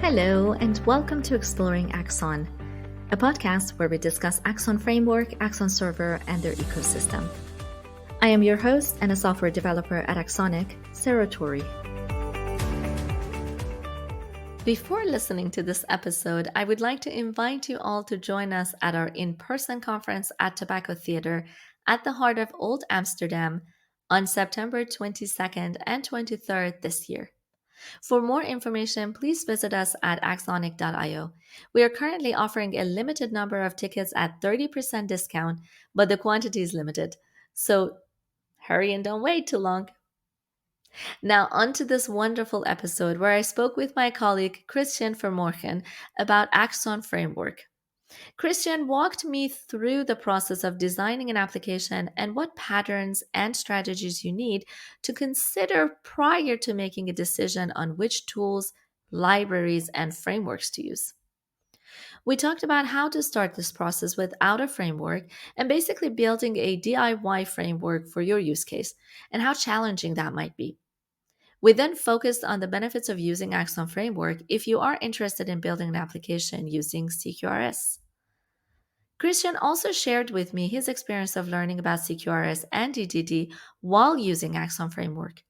Hello, and welcome to Exploring Axon, a podcast where we discuss Axon Framework, Axon Server, and their ecosystem. I am your host and a software developer at Axonic, Sarah Torrey. Before listening to this episode, I would like to invite you all to join us at our in-person conference at Tobacco Theatre at the heart of Old Amsterdam on September 22nd and 23rd this year. For more information, please visit us at axonic.io. We are currently offering a limited number of tickets at 30% discount, but the quantity is limited. So hurry and don't wait too long. Now, on to this wonderful episode where I spoke with my colleague Christian Vermorken about Axon Framework. Christian walked me through the process of designing an application and what patterns and strategies you need to consider prior to making a decision on which tools, libraries, and frameworks to use. We talked about how to start this process without a framework and basically building a DIY framework for your use case and how challenging that might be. We then focused on the benefits of using Axon Framework if you are interested in building an application using CQRS. Christian also shared with me his experience of learning about CQRS and DDD while using Axon Framework.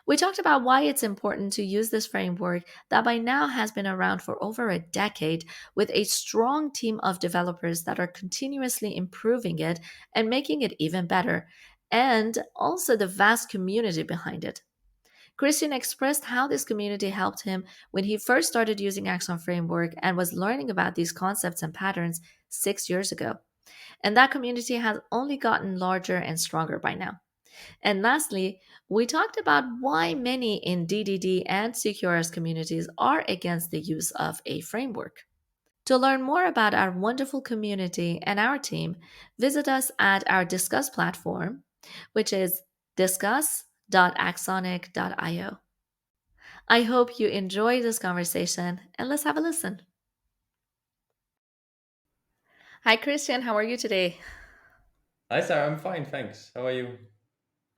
We talked about why it's important to use this framework that by now has been around for over a decade with a strong team of developers that are continuously improving it and making it even better, and also the vast community behind it. Christian expressed how this community helped him when he first started using Axon Framework and was learning about these concepts and patterns 6 years ago. And that community has only gotten larger and stronger by now. And lastly, we talked about why many in DDD and CQRS communities are against the use of a framework. To learn more about our wonderful community and our team, visit us at our Discuss platform, which is discuss.axonic.io. I hope you enjoy this conversation and let's have a listen. Hi, Christian. How are you today? Hi, Sarah. I'm fine, thanks. How are you?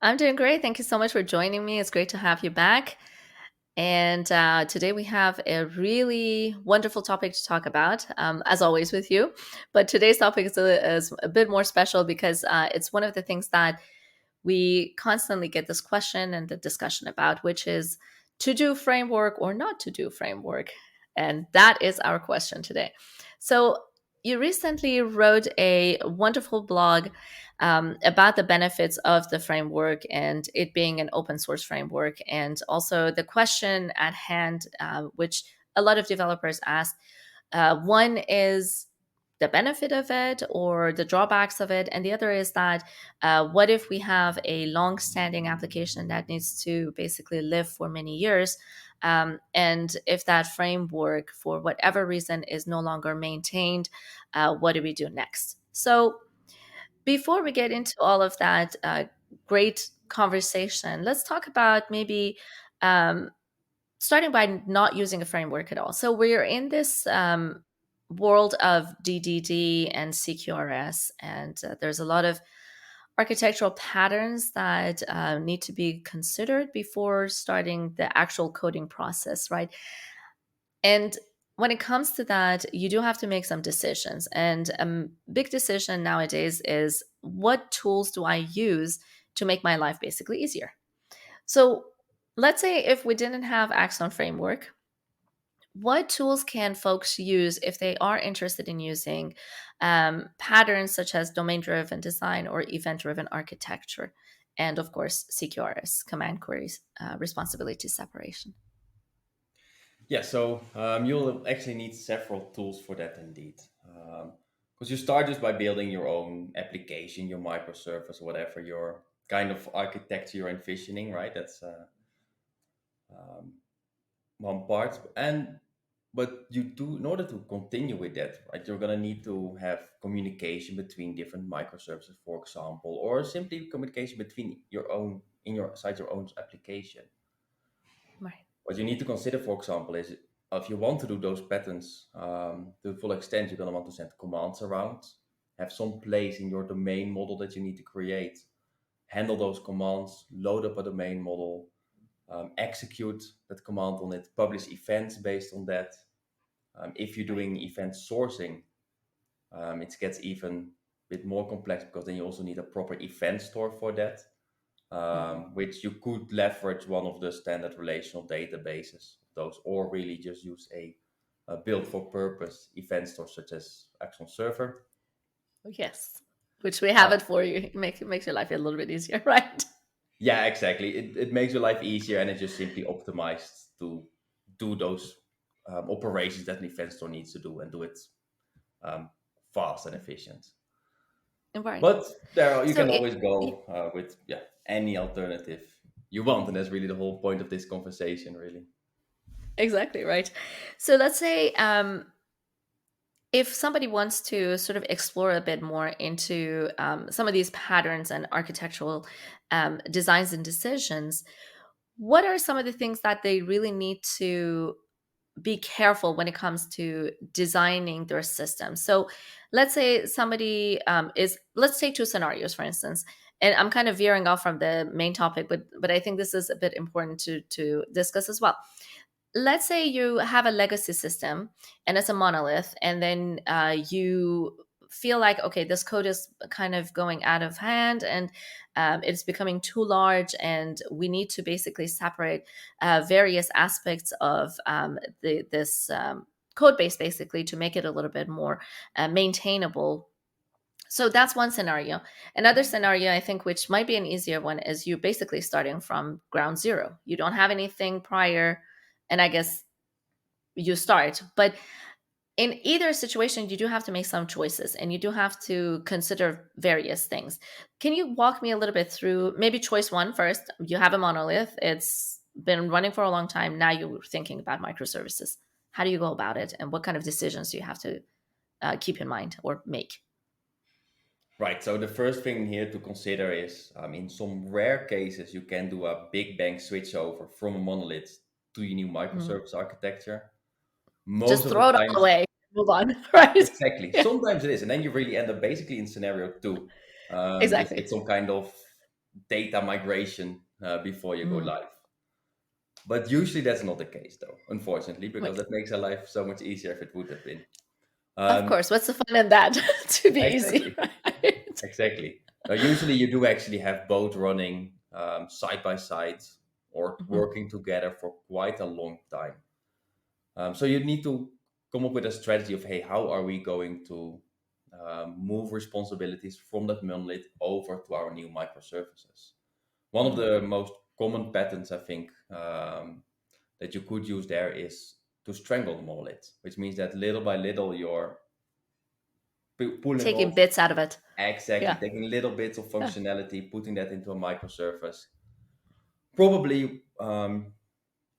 I'm doing great. Thank you so much for joining me. It's great to have you back. And today we have a really wonderful topic to talk about, as always with you. But today's topic is a bit more special because it's one of the things that we constantly get this question and the discussion about, which is to do framework or not to do framework. And that is our question today. So you recently wrote a wonderful blog about the benefits of the framework and it being an open source framework, and also the question at hand, which a lot of developers ask. One is the benefit of it or the drawbacks of it, and the other is that what if we have a long-standing application that needs to basically live for many years, and if that framework, for whatever reason, is no longer maintained, what do we do next? So before we get into all of that great conversation, let's talk about maybe um, starting by not using a framework at all. So we're in this world of DDD and CQRS, and there's a lot of architectural patterns that need to be considered before starting the actual coding process, right? And when it comes to that, you do have to make some decisions. And a big decision nowadays is what tools do I use to make my life basically easier? So let's say if we didn't have Axon Framework, what tools can folks use if they are interested in using patterns such as domain-driven design or event-driven architecture? And of course, CQRS, command queries, responsibility separation. You'll actually need several tools for that indeed. Because you start just by building your own application, your microservice, whatever your kind of architecture you're envisioning, right? That's um, one part. But you do, in order to continue with that, right, you're gonna need to have communication between different microservices, for example, or simply communication between your own your own application. Right. What you need to consider, for example, is if you want to do those patterns to the full extent, you're going to want to send commands around, have some place in your domain model that you need to create, handle those commands, load up a domain model, execute that command on it, publish events based on that. If you're Right. doing event sourcing, it gets even a bit more complex because then you also need a proper event store for that, Hmm. which you could leverage one of the standard relational databases of those, or really just use a built for purpose event store such as Axon Server. Yes. Which we have Uh, it for you. It makes your life a little bit easier, right? yeah, exactly. It makes your life easier and it's just simply optimized to do those operations that an event store needs to do and do it um, fast and efficient. Right. But you So can it, always go with any alternative you want, and that's really the whole point of this conversation, really. exactly right. So let's say if somebody wants to sort of explore a bit more into some of these patterns and architectural designs and decisions, what are some of the things that they really need to be careful when it comes to designing their system? So let's say somebody let's take two scenarios, for instance, and I'm kind of veering off from the main topic, but I think this is a bit important to discuss as well. Let's say you have a legacy system and it's a monolith, and then you feel like, okay, this code is kind of going out of hand, and it's becoming too large, and we need to basically separate various aspects of this code base basically to make it a little bit more maintainable. So that's one scenario. Another scenario, I think, which might be an easier one, is you basically starting from ground zero. You don't have anything prior, and I guess you start. But in either situation, you do have to make some choices and you do have to consider various things. Can you walk me a little bit through maybe choice one first? You have a monolith, it's been running for a long time. Now you're thinking about microservices. How do you go about it? And what kind of decisions do you have to keep in mind or make? Right. So the first thing here to consider is, in some rare cases, you can do a big bang switch over from a monolith to your new Mhm. microservice architecture. Most Just of the throw it all times, away, move on, right? exactly. Yeah, Sometimes it is, and then you really end up basically in scenario two. It's exactly. some kind of data migration before you go Mhm. live. But usually that's not the case, though, unfortunately, because Wait, that makes our life so much easier if it would have been. of Um, course, what's the fun in that? To be easy, exactly, right? exactly. Now, usually you do actually have both running side by side or Mhm. working together for quite a long time. So you need to come up with a strategy of, hey, how are we going to move responsibilities from that monolith over to our new microservices? One of Mhm. the most common patterns, I think, that you could use there is to strangle the monolith, which means that little by little you're pulling Taking off bits out of it. exactly, Yeah. taking little bits of Yeah. functionality, putting that into a microservice. Probably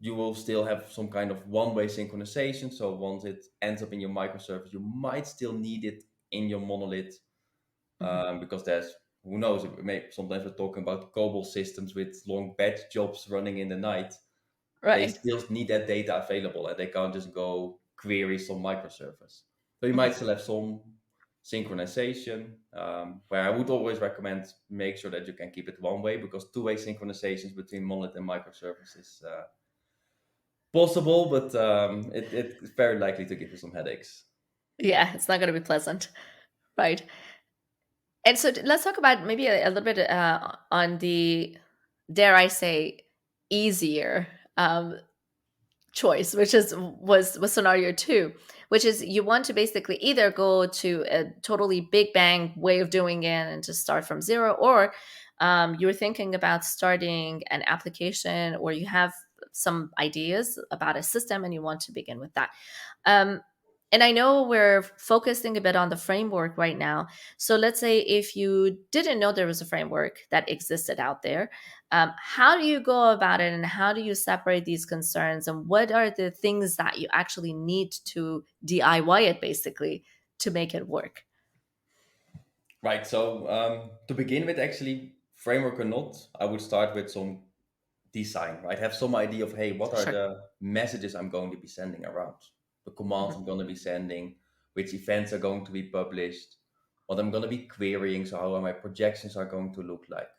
you will still have some kind of one-way synchronization. So once it ends up in your microservice, you might still need it in your monolith Mhm. because there's who knows. Sometimes we're talking about COBOL systems with long batch jobs running in the night. They Right. still need that data available and they can't just go query some microservice. So you Mhm. might still have some synchronization, where I would always recommend make sure that you can keep it one way because two-way synchronizations between monolith and microservice is possible, but it's very likely to give you some headaches. Yeah, it's not going to be pleasant. Right. And so let's talk about maybe a little bit on the, dare I say, easier choice, which is was scenario two, which is you want to basically either go to a totally big bang way of doing it and just start from zero, or you're thinking about starting an application, or you have some ideas about a system and you want to begin with that. Um, and I know we're focusing a bit on the framework right now. So let's say if you didn't know there was a framework that existed out there, how do you go about it and how do you separate these concerns? And what are the things that you actually need to DIY it basically to make it work? Right. So to begin with, actually, framework or not, I would start with some design. Right. Have some idea of hey, what are Sure. the messages I'm going to be sending around, the commands Mhm. I'm going to be sending, which events are going to be published, what I'm going to be querying. So how my projections are going to look like.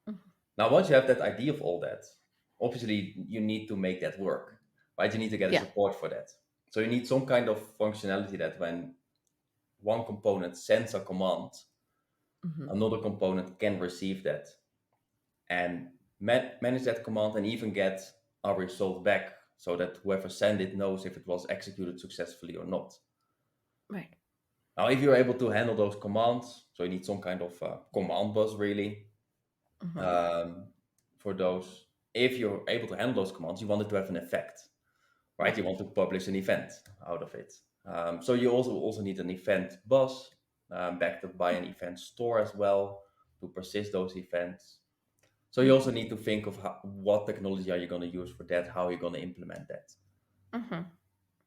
Mhm. Now, once you have that idea of all that, obviously you need to make that work, right? You need to get a Yeah. support for that. So you need some kind of functionality that when one component sends a command, Hmm. another component can receive that and manage that command and even get a result back so that whoever sent it knows if it was executed successfully or not. Right. Now, if you're able to handle those commands, so you need some kind of command bus really Hmm. um, for those. If you're able to handle those commands, you want it to have an effect, right? You Right. want to publish an event out of it. So you also need an event bus backed up by an event store as well to persist those events. So you also Hmm. need to think of what technology are you going to use for that, how you're going to implement that, Hmm.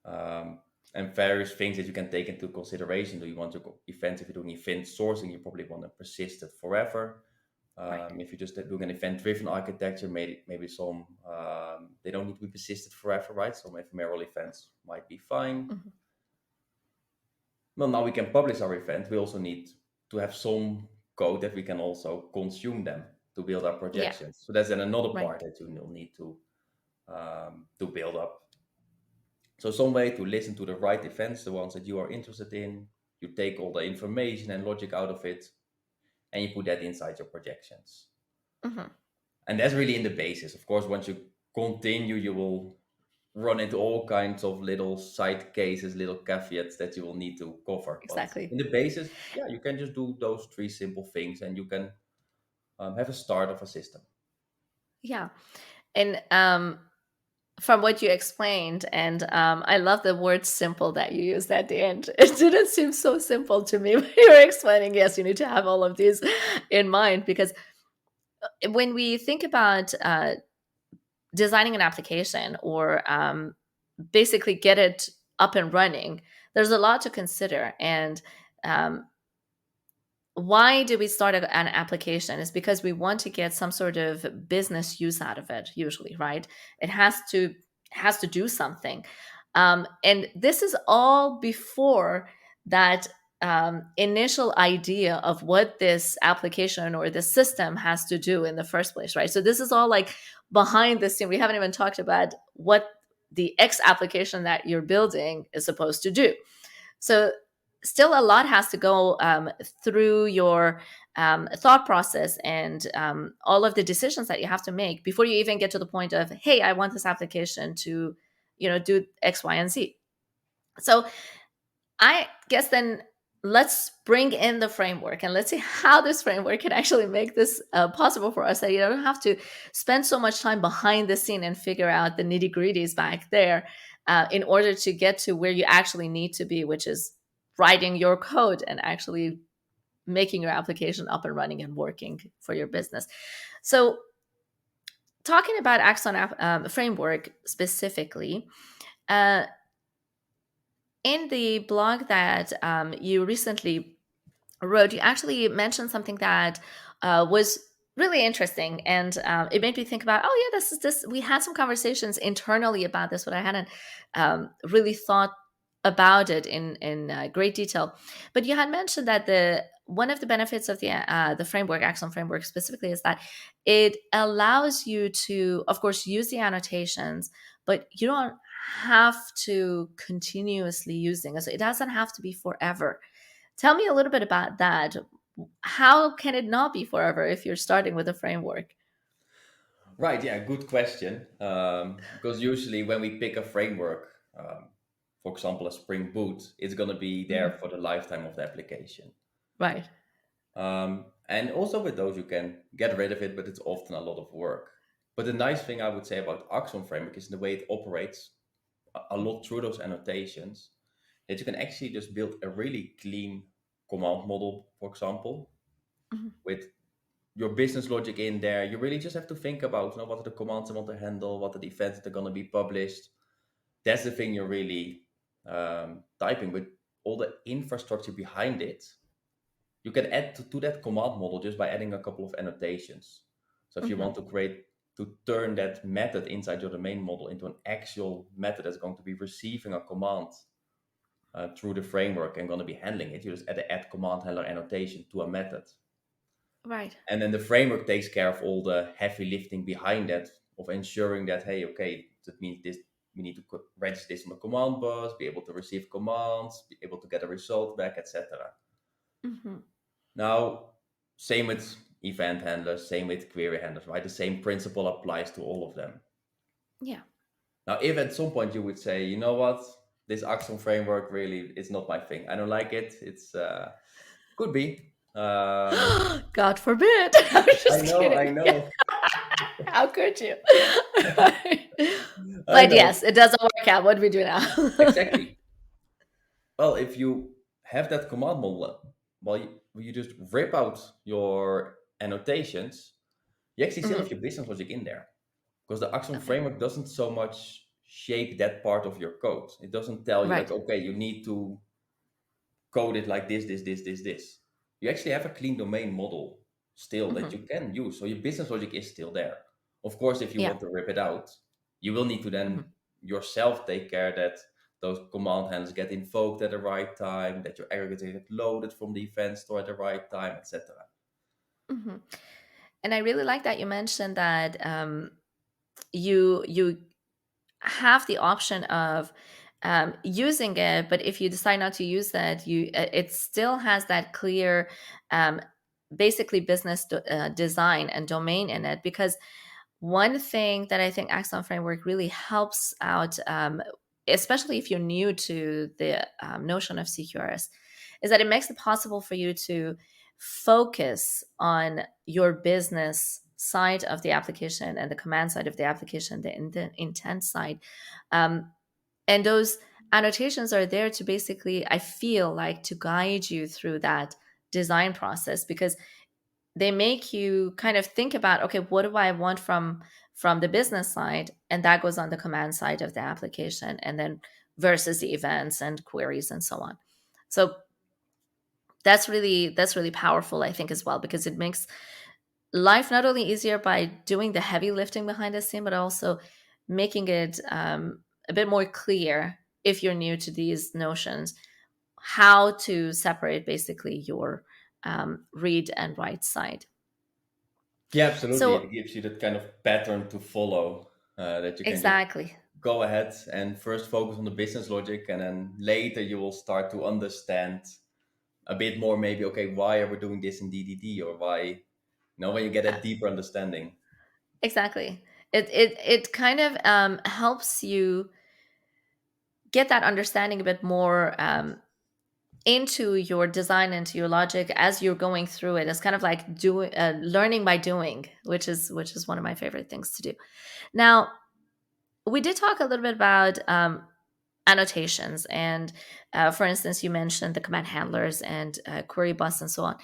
um, and various things that you can take into consideration. Do you want to events? If you're doing event sourcing, you probably want to persist it forever. Right. If you're just doing an event-driven architecture, maybe some they don't need to be persisted forever, right? Some ephemeral events might be fine. Hmm. Well, now we can publish our event. We also need to have some code that we can also consume them to build our Yeah. projections. So that's then another Right. part that you will need to build up. So some way to listen to the right events, the ones that you are interested in. You take all the information and logic out of it, and you put that inside your projections. Hmm. And that's really in the basis. Of course, once you continue, you will run into all kinds of little side cases, little caveats that you will need to cover. But in Exactly. the basis, yeah, you can just do those three simple things, and you can have a start of a system. Yeah. And from what you explained, and I love the word simple that you used at the end. It didn't seem so simple to me when you were explaining, yes, you need to have all of these in mind, because when we think about designing an application or basically get it up and running, there's a lot to consider. And um, why do we start an application is because we want to get some sort of business use out of it, usually, right? It has to do something. And this is all before that initial idea of what this application or this system has to do in the first place, right? So this is all like behind the scene. We haven't even talked about what the X application that you're building is supposed to do. So still a lot has to go through your thought process and all of the decisions that you have to make before you even get to the point of, hey, I want this application to, do X, Y, and Z. So I guess then let's bring in the framework and let's see how this framework can actually make this possible for us, that you don't have to spend so much time behind the scene and figure out the nitty gritties back there in order to get to where you actually need to be, which is writing your code and actually making your application up and running and working for your business. So talking about Axon framework specifically, uh, in the blog that you recently wrote, you actually mentioned something that was really interesting, and it made me think about, oh yeah, this is this. We had some conversations internally about this, but I hadn't really thought about it in great detail. But you had mentioned that the one of the benefits of the framework, Axon framework specifically, is that it allows you to, of course, use the annotations, but you don't have to continuously using it. So it doesn't have to be forever. Tell me a little bit about that. How can it not be forever if you're starting with a framework? Right, yeah, good question. Because usually when we pick a framework, for example, a Spring Boot, it's going to be there Mhm. for the lifetime of the application. Right. And also with those, you can get rid of it, but it's often a lot of work. But the nice thing I would say about Axon Framework is the way it operates a lot through those annotations, that you can actually just build a really clean command model, for example, Mhm. with your business logic in there. You really just have to think about, what are the commands I want to handle, what are the events that are going to be published. That's the thing you're really typing. But all the infrastructure behind it, you can add to that command model just by adding a couple of annotations. So if you want Mhm. to turn that method inside your domain model into an actual method that's going to be receiving a command through the framework and going to be handling it, you just add the add command handler annotation to a method. Right. And then the framework takes care of all the heavy lifting behind that, of ensuring that, hey, okay, that means this, we need to register this on the command bus, be able to receive commands, be able to get a result back, etc. Hmm. Now, same with event handlers, same with query handlers, right? The same principle applies to all of them. Yeah. Now, if at some point you would say, you know what, this Axon framework really is not my thing. I don't like it. It's could be. God forbid. I'm I just know, I kidding. know, How could you? I But know. yes, it doesn't work out. What do we do now? Exactly. Well, if you have that command model, well, you just rip out your annotations, you actually still have Mhm. your business logic in there. Because the Axon Okay. framework doesn't so much shape that part of your code. It doesn't tell you like, Right. okay, you need to code it like this. You actually have a clean domain model still that Hmm. you can use. So your business logic is still there. Of course, if you Yeah. want to rip it out, you will need to then Hmm. yourself take care that those command handles get invoked at the right time, that your aggregates get loaded from the event store at the right time, etc. Hmm. And I really like that you mentioned that you have the option of using it, but if you decide not to use that, it still has that clear, um, basically business design and domain in it. Because one thing that I think Axon Framework really helps out, especially if you're new to the notion of CQRS, is that it makes it possible for you to focus on your business side of the application and the command side of the application, the intent side. Um, and those annotations are there to basically, I feel like, to guide you through that design process, because they make you kind of think about, okay, what do I want from the business side, and that goes on the command side of the application, and then versus the events and queries and so on. So that's really powerful, I think, as well, because it makes life not only easier by doing the heavy lifting behind the scene, but also making it a bit more clear, if you're new to these notions, how to separate basically your read and write side. Yeah, absolutely. It So gives you that kind of pattern to follow, that you can just exactly. go ahead and first focus on the business logic, and then later you will start to understand a bit more, maybe, okay, why are we doing this in DDD, or why, when you get a Yes, deeper understanding. exactly. It kind of helps you get that understanding a bit more into your design, into your logic as you're going through it. It's kind of like doing learning by doing, which is one of my favorite things to do. Now, we did talk a little bit about annotations, and for instance, you mentioned the command handlers and query bus and so on.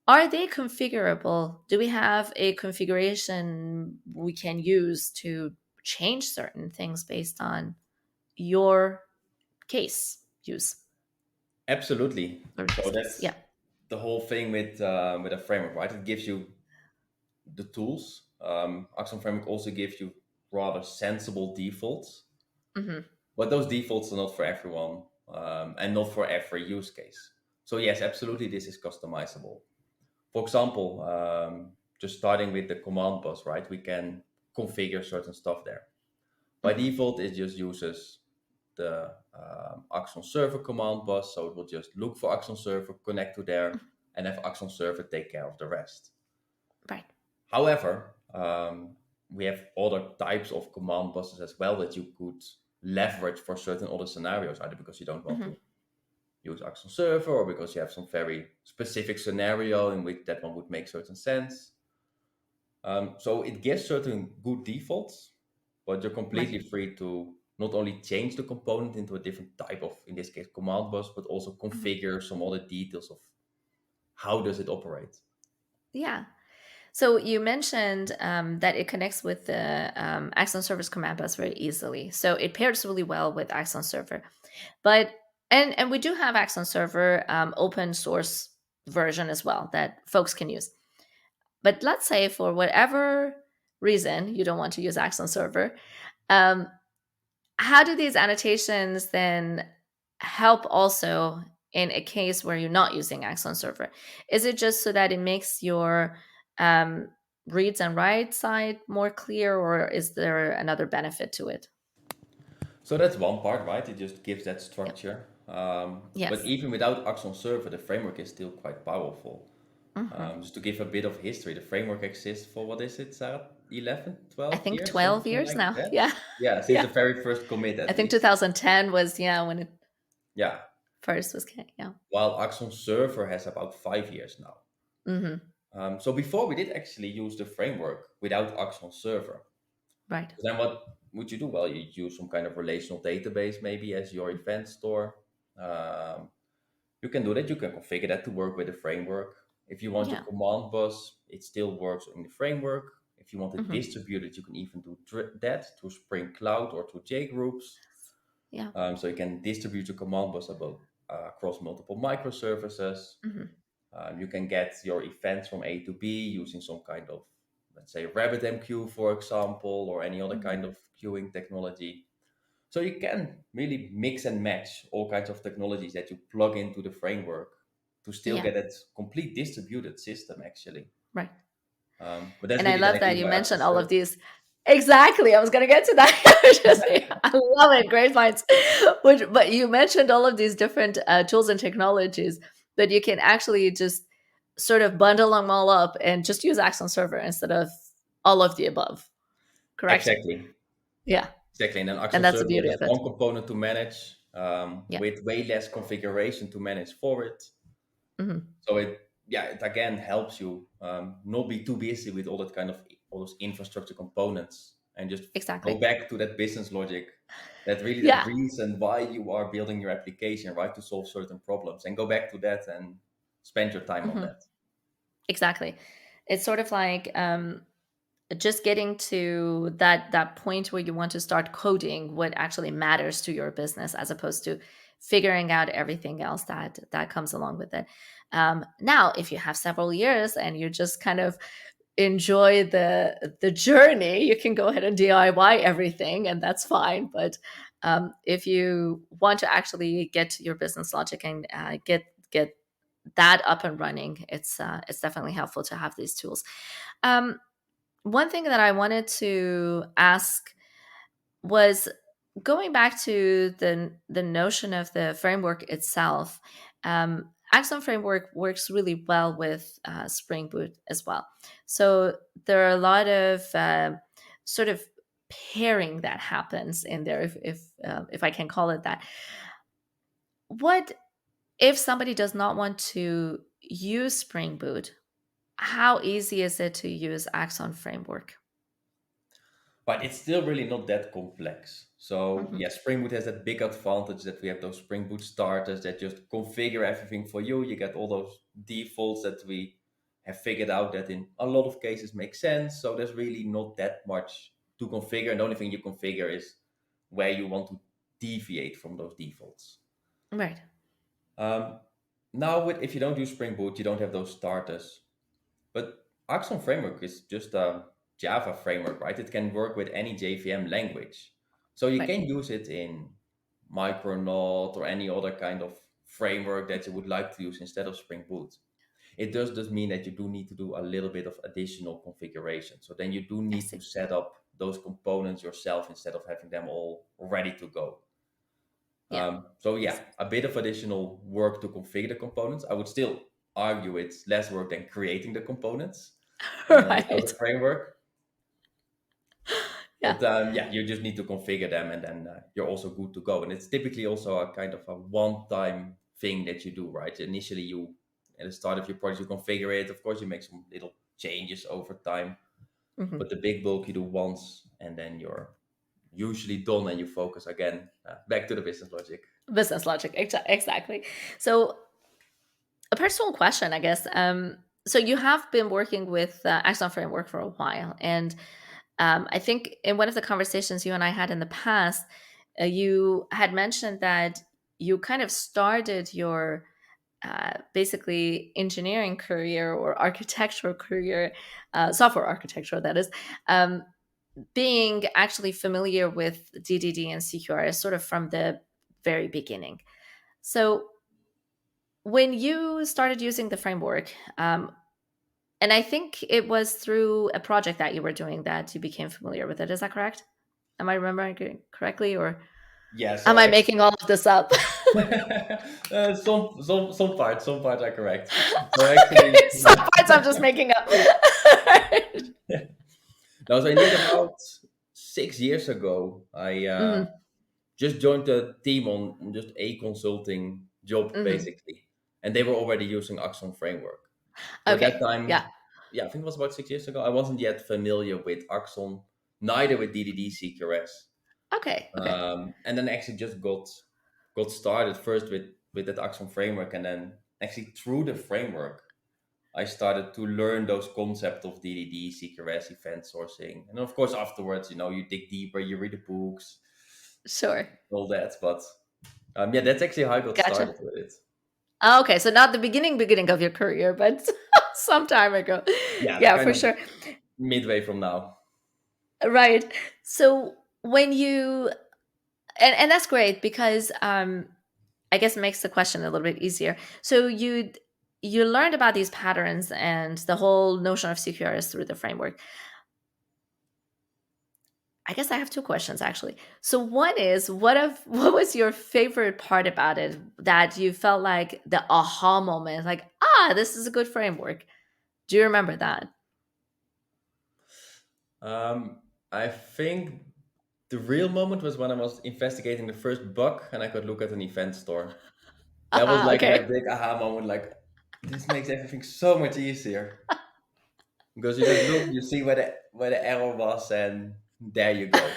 Are they configurable? Do we have a configuration we can use to change certain things based on your case use, Absolutely. or So use case? that's Yeah. the whole thing with a framework, right? It gives you the tools. Axon Framework also gives you rather sensible defaults, Hmm. but those defaults are not for everyone, and not for every use case. So yes, absolutely, this is customizable. For example, just starting with the command bus, right? We can configure certain stuff there. By Hmm. default, it just uses the Axon Server command bus, so it will just look for Axon Server, connect to there, and have Axon Server take care of the rest. Right. However, we have other types of command buses as well that you could leverage for certain other scenarios, either because you don't want Hmm. to use Axon Server, or because you have some very specific scenario in which that one would make certain sense. So it gives certain good defaults, but you're Right. completely free to not only change the component into a different type of, in this case, command bus, but also Hmm. configure some other details of how does it operate. Yeah. So you mentioned that it connects with the Axon Server's command bus very easily. So it pairs really well with Axon Server. But and we do have Axon Server open source version as well that folks can use. But let's say for whatever reason you don't want to use Axon Server, um, how do these annotations then help also in a case where you're not using Axon Server? Is it just so that it makes your um, reads and writes side more clear, or is there another benefit to it? So that's one part, right? It just gives that Yeah. structure. But Yes. even without Axon Server, the framework is still quite powerful. Hmm. Just to give a bit of history, the framework exists for what is it, Sarah? 11, I 12 think years, 12 something years like now. that? Yeah. Yeah, since the Yeah. very first commit I at think least. 2010 was, yeah, when it Yeah, first was, yeah. while Axon Server has about 5 years now. Hmm. So before we did actually use the framework without Axon Server. Right. So then what would you do? Well, you use some kind of relational database maybe as your event store. Um, you can do that. You can configure that to work with the framework. If you want your Yeah. command bus, it still works in the framework. If you want it Hmm. distributed, you can even do that through Spring Cloud or through JGroups. Yeah. So you can distribute your command bus across multiple microservices. Hmm. You can get your events from A to B using some kind of, let's say, RabbitMQ, for example, or any other Hmm. kind of queuing technology. So you can really mix and match all kinds of technologies that you plug into the framework to still Yeah. get a complete distributed system, actually. Right. But that's And I really then love that again you by Axon mentioned all of Server. these. Exactly. I was going to get to that. I was just I love it. Great minds. But you mentioned all of these different tools and technologies that you can actually just sort of bundle them all up and just use Axon Server instead of all of the above. Correct? Exactly. Yeah. Exactly. And then And Axon that's the Server beauty has of it. one component to manage Yeah. with way less configuration to manage for it. Hmm. So it again helps you not be too busy with all that kind of all those infrastructure components and just go Exactly. back to that business logic, that really that Yeah. reason why you are building your application, right, to solve certain problems, and go back to that and spend your time on Hmm. that. Exactly. It's sort of like just getting to that point where you want to start coding what actually matters to your business as opposed to figuring out everything else that comes along with it. Now if you have several years and you just kind of enjoy the journey, you can go ahead and DIY everything, and that's fine. But if you want to actually get to your business logic and get that up and running, it's definitely helpful to have these tools. One thing that I wanted to ask was going back to the notion of the framework itself. Axon Framework works really well with Spring Boot as well. So there are a lot of sort of pairing that happens in there, if I can call it that. What if somebody does not want to use Spring Boot? How easy is it to use Axon Framework? But it's still really not that complex. So Hmm. yeah, Spring Boot has that big advantage that we have those Spring Boot starters that just configure everything for you. You get all those defaults that we have figured out that in a lot of cases make sense. So there's really not that much to configure. And the only thing you configure is where you want to deviate from those defaults. Right. Um, Now, if you don't use Spring Boot, you don't have those starters. But Axon Framework is just a Java framework, right? It can work with any JVM language. So you Right. can use it in Micronaut or any other kind of framework that you would like to use instead of Spring Boot. It does just mean that you do need to do a little bit of additional configuration. So then you do I need to see. set up those components yourself instead of having them all ready to go. Yeah. So I yeah, see. a bit of additional work to configure the components. I would still argue it's less work than creating the components without a Right. framework. Yeah. But yeah, you just need to configure them, and then you're also good to go. And it's typically also a kind of a one-time thing that you do, right? Initially, you at the start of your project, you configure it. Of course, you make some little changes over time, but Hmm. the big bulk you do once, and then you're usually done, and you focus again back to the business logic. Business logic. Exactly. So, a personal question, I guess. So you have been working with Axon Framework for a while, and I think in one of the conversations you and I had in the past, you had mentioned that you kind of started your basically engineering career or architectural career, software architecture, that is, um, being actually familiar with DDD and CQRS sort of from the very beginning. So when you started using the framework, And I think it was through a project that you were doing that you became familiar with it. Is that correct? Am I remembering it correctly, or Yeah, am so I making all of this up? some parts are correct. So actually, Some parts I'm just making up. no, so indeed about 6 years ago, I Hmm. just joined a team on just a consulting job Hmm. basically, and they were already using Axon Framework. So at that Okay. time, Yeah. yeah, I think it was about 6 years ago. I wasn't yet familiar with Axon, neither with DDD CQRS. Okay. Okay. And then actually just got started first with that Axon framework, and then actually through the framework, I started to learn those concepts of DDD, CQRS, event sourcing, and of course afterwards, you dig deeper, you read the books, Sure. all that. But yeah, that's actually how I got Gotcha. started with it. Okay, so not the beginning of your career, but some time ago. Yeah, Yeah, kind for of sure. midway from now. Right. So when you and that's great because I guess it makes the question a little bit easier. So you learned about these patterns and the whole notion of CQRS through the framework. I guess I have two questions actually. So one is what was your favorite part about it that you felt like the aha moment, like, this is a good framework. Do you remember that? Um, I think the real moment was when I was investigating the first bug and I could look at an event store. That was Aha, like my okay. big aha moment. Like, this makes everything so much easier because you just look, you see where the error was, and there you go.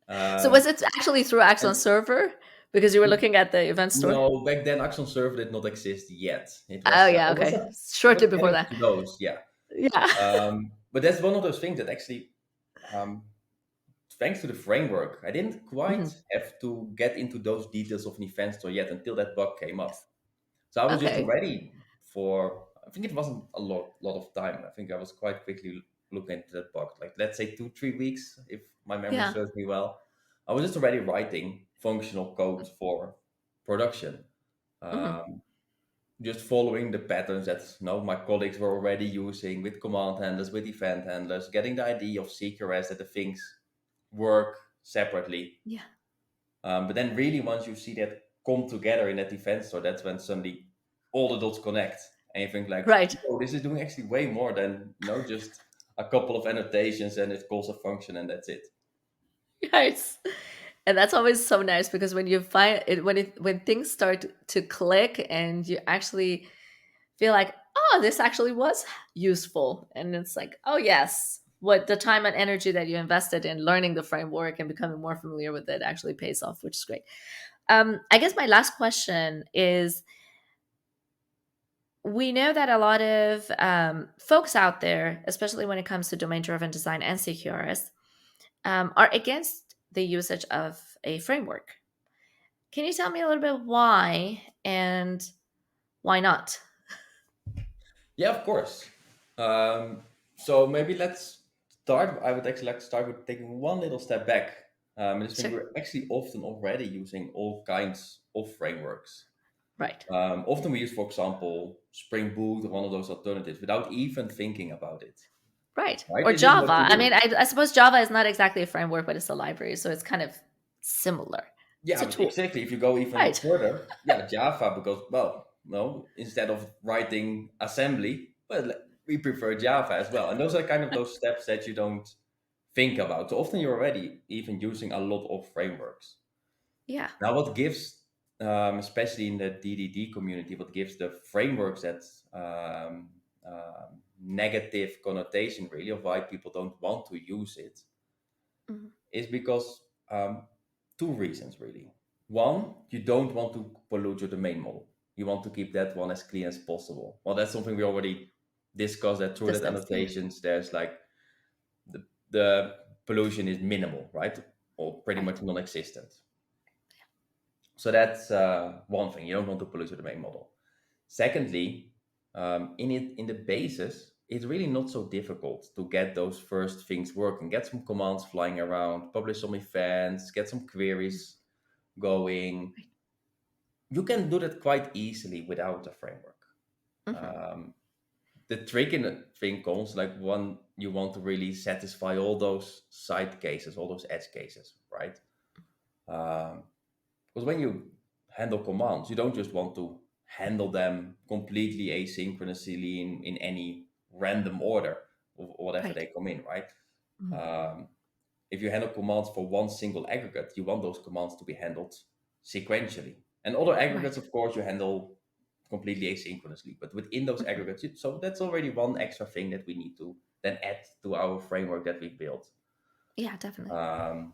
So Um, was it actually through Axon and Server because you were looking at the event store? no, back then Axon Server did not exist yet. It Oh was yeah, okay. it Shortly was before getting that. close, yeah. Yeah. But that's one of those things that actually, um, thanks to the framework, I didn't quite Mhm. have to get into those details of an event store yet until that bug came up. So I was just Okay. ready for. I think it wasn't a lot of time. I think I was quite quickly looking into that bug, like let's say 2 3 weeks, if my memory Yeah. serves me well. I was just already writing functional code for production, Mhm. um, just following the patterns that my colleagues were already using with command handlers, with event handlers, getting the idea of CQRS that the things work separately. Yeah. But then really once you see that come together in that event store, that's when suddenly all the dots connect. And you think like, Right. oh, this is doing actually way more than, just a couple of annotations and it calls a function and that's it. Nice. And that's always so nice because when you find it when things start to click and you actually feel like, this actually was useful. And it's like, oh yes, what the time and energy that you invested in learning the framework and becoming more familiar with it actually pays off, which is great. I guess my last question is, we know that a lot of folks out there, especially when it comes to domain driven design and CQRS, are against the usage of a framework. Can you tell me a little bit why and why not? Yeah, of course. Um, so maybe let's start. I would actually like to start with taking one little step back. And this thing Sure. we're actually often already using all kinds of frameworks. Right. Often we use, for example, Spring Boot or one of those alternatives without even thinking about it. Right. Right? Or It's just what Java. you I mean, do. I suppose Java is not exactly a framework, but it's a library. So it's kind of similar. It's Yeah, a but tool. exactly. If you go even Right. further, yeah, Java, because, well, no, instead of writing assembly, well, we prefer Java as well. And those are kind of those steps that you don't think about. So often you're already even using a lot of frameworks. Yeah. Now, what gives, especially in the DDD community, what gives the frameworks that negative connotation really of why people don't want to use it Mhm. is because, two reasons really. One, you don't want to pollute your domain model. You want to keep that one as clean as possible. Well, that's something we already discussed, that through that Discussed. Yeah. annotations, there's like the pollution is minimal, right? Or pretty Right. much non-existent. So that's one thing. You don't want to pollute your domain model. Secondly, in the basis, it's really not so difficult to get those first things working. Get some commands flying around, publish some events, get some queries going. Right. You can do that quite easily without a framework. Hmm. Um, the trick in the thing comes like when you want to really satisfy all those side cases, all those edge cases, right? Because when you handle commands, you don't just want to handle them completely asynchronously in any random order or whatever Right. they come in, right? Mhm. Um, if you handle commands for one single aggregate, you want those commands to be handled sequentially. And other Right. aggregates, of course, you handle completely asynchronously. But within those Mhm. aggregates, so that's already one extra thing that we need to then add to our framework that we built. Yeah, definitely. Um,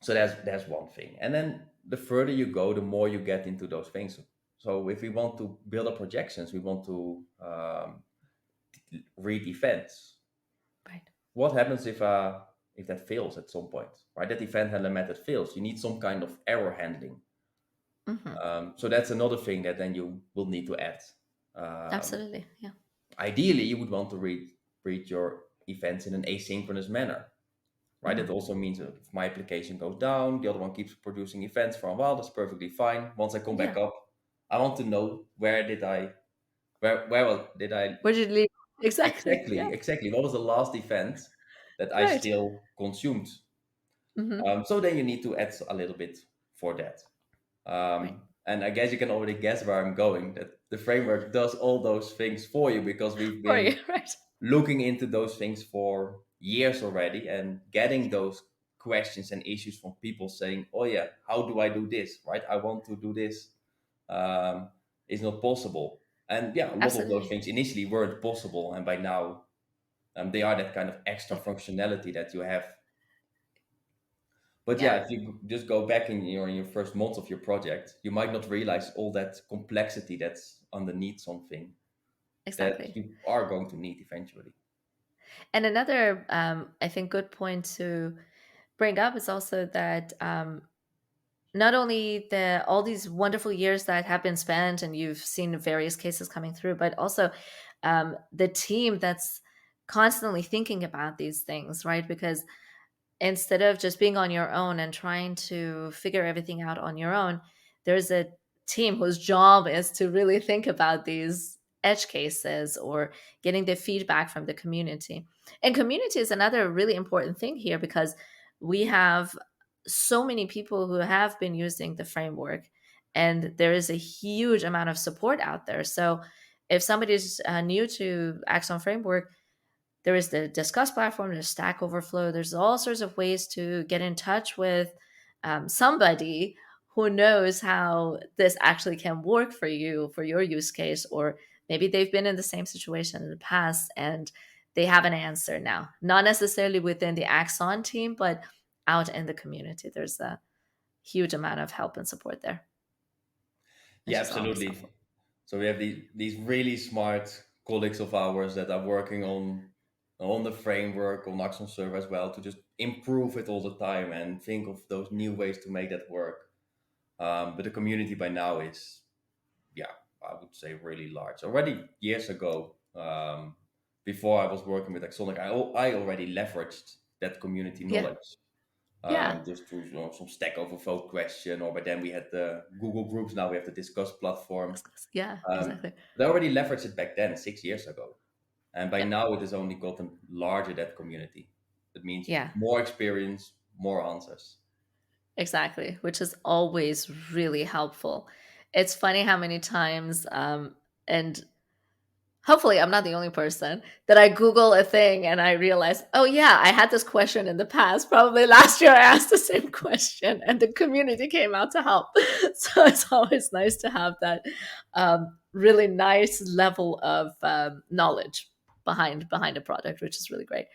so that's one thing. And then the further you go, the more you get into those things. So if we want to build up projections, we want to read events. Right. What happens if that fails at some point, right? That event handler method fails. You need some kind of error handling. Hmm. So that's another thing that then you will need to add. Um, Absolutely. Yeah. Ideally, you would want to read your events in an asynchronous manner, right? That Mhm. also means that if my application goes down, the other one keeps producing events for a while. That's perfectly fine. Once I come back Yeah. up, I want to know did I Where did you leave? Exactly. Yeah. exactly what was the last event that I Right. still consumed. Hmm. So then you need to add a little bit for that. Right. And I guess you can already guess where I'm going. That the framework does all those things for you because we've For been you. Right. looking into those things for years already and getting those questions and issues from people saying, "Oh yeah, how do I do this? Right? I want to do this. Um, it's not possible." And yeah, a lot of those Absolutely. things initially weren't possible, and by now they are that kind of extra Yeah. functionality that you have. But yeah, Yeah. if you just go back in your first months of your project, you might not realize all that complexity that's underneath something that Exactly. you are going to need eventually. And another, I think, good point to bring up is also that not only the all these wonderful years that have been spent and you've seen various cases coming through, but also the team that's constantly thinking about these things, right? Because instead of just being on your own and trying to figure everything out on your own, there's a team whose job is to really think about these edge cases or getting the feedback from the community. And community is another really important thing here because we have so many people who have been using the framework and there is a huge amount of support out there. So if somebody's new to Axon Framework, there is the Discuss platform, there's Stack Overflow, there's all sorts of ways to get in touch with somebody who knows how this actually can work for you, for your use case, or maybe they've been in the same situation in the past and they have an answer now. Not necessarily within the Axon team, but out in the community. There's a huge amount of help and support there, Yeah, which is always absolutely. helpful. So we have these really smart colleagues of ours that are working on the framework on Axon Server as well to just improve it all the time and think of those new ways to make that work. But the community by now is, yeah, I would say really large. Already years ago, before I was working with Axonic, I already leveraged that community Yeah. knowledge Yeah. just through some Stack Overflow question, or by then we had the Google Groups. Now we have the Discuss platform. Yeah, exactly. But I already leveraged it back then, 6 years ago, and by Yeah. now it has only gotten larger. That community. That means Yeah. more experience, more answers. Exactly, which is always really helpful. It's funny how many times, and hopefully I'm not the only person, that I Google a thing and I realize, oh, yeah, I had this question in the past. Probably last year I asked the same question and the community came out to help. So it's always nice to have that really nice level of knowledge behind a product, which is really great.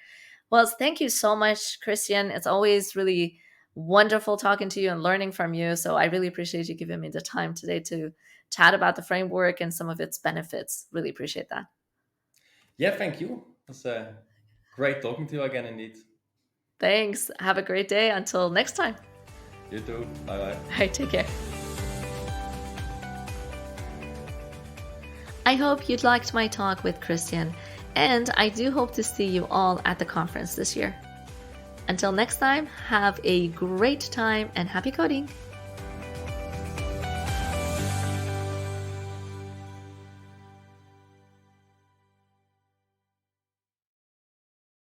Well, thank you so much, Christian. It's always really wonderful talking to you and learning from you. So I really appreciate you giving me the time today to chat about the framework and some of its benefits. Really appreciate that. Yeah, thank you. It was great talking to you again, indeed. Thanks. Have a great day. Until next time. You too. Bye bye. All right, take care. I hope you'd liked my talk with Christian, and I do hope to see you all at the conference this year. Until next time, have a great time and happy coding!